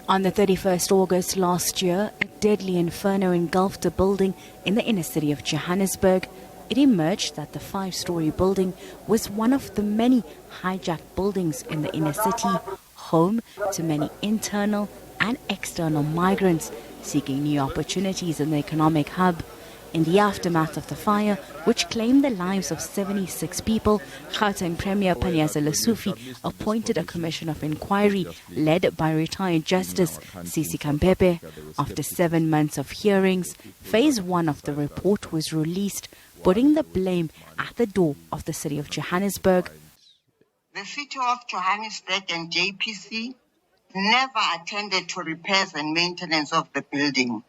On the 31st August last year, a deadly inferno engulfed a building in the inner city of Johannesburg. It emerged that the 5-story building was one of the many hijacked buildings in the inner city, home to many internal and external migrants seeking new opportunities in the economic hub. In the aftermath of the fire, which claimed the lives of 76 people, Gauteng Premier Panyaza Lesufi appointed a commission of inquiry led by retired Justice Sisi Kampepe. After 7 months of hearings, phase 1 of the report was released, putting the blame at the door of the City of Johannesburg. The City of Johannesburg and JPC never attended to repairs and maintenance of the building.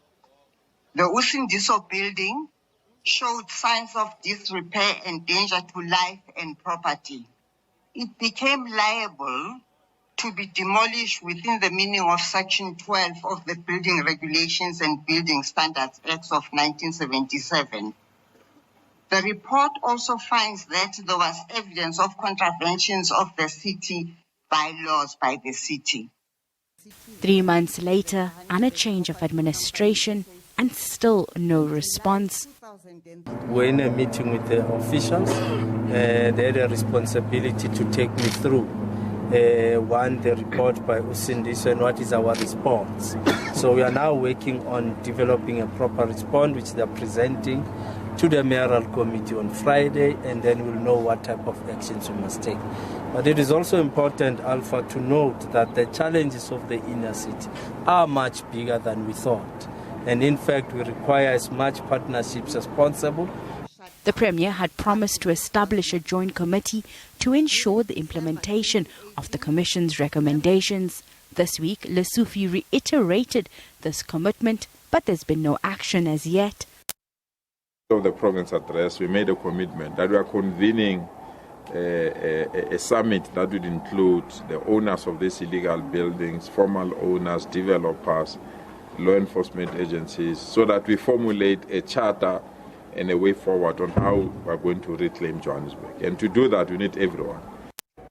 The Usindiso building showed signs of disrepair and danger to life and property. It became liable to be demolished within the meaning of Section 12 of the Building Regulations and Building Standards Act of 1977. The report also finds that there was evidence of contraventions of the city bylaws by the city. 3 months later, and a change of administration, and still no response. We're in a meeting with the officials. They had a responsibility to take me through one, the report by Usindiso, and what is our response. So we are now working on developing a proper response, which they are presenting to the mayoral committee on Friday, and then we'll know what type of actions we must take. But it is also important, Alpha, to note that the challenges of the inner city are much bigger than we thought. And in fact, we require as much partnerships as possible. The Premier had promised to establish a joint committee to ensure the implementation of the Commission's recommendations. This week, Lesufi reiterated this commitment, but there's been no action as yet. Of the province address, we made a commitment that we are convening a summit that would include the owners of these illegal buildings, formal owners, developers, law enforcement agencies, so that we formulate a charter and a way forward on how we're going to reclaim Johannesburg. And to do that, we need everyone. The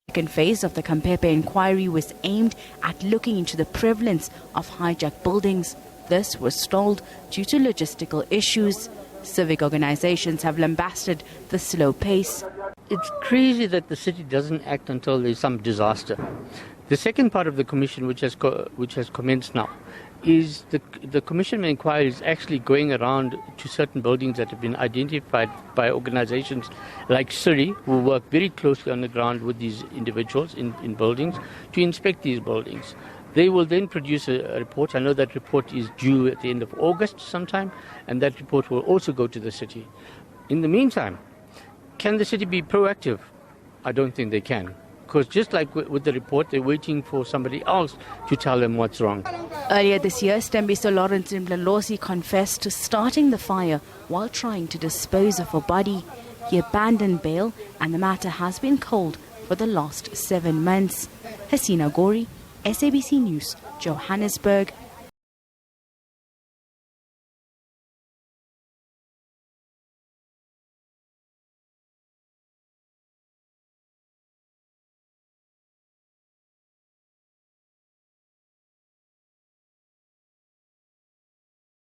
second phase of the Kampepe inquiry was aimed at looking into the prevalence of hijacked buildings. This was stalled due to logistical issues. Civic organizations have lambasted the slow pace. It's crazy that the city doesn't act until there's some disaster. The second part of the commission, which has commenced now, is the commission inquiry is actually going around to certain buildings that have been identified by organizations like City, who work very closely on the ground with these individuals in buildings to inspect these buildings. They will then produce a report. I know that report is due at the end of August sometime, and that report will also go to the city. In the meantime, can the city be proactive? I don't think they can. Because just like with the report, they're waiting for somebody else to tell them what's wrong. Earlier this year, Stembiso Lawrence Mlalosi confessed to starting the fire while trying to dispose of a body. He abandoned bail, and the matter has been cold for the last 7 months. Hasina Gori, SABC News, Johannesburg.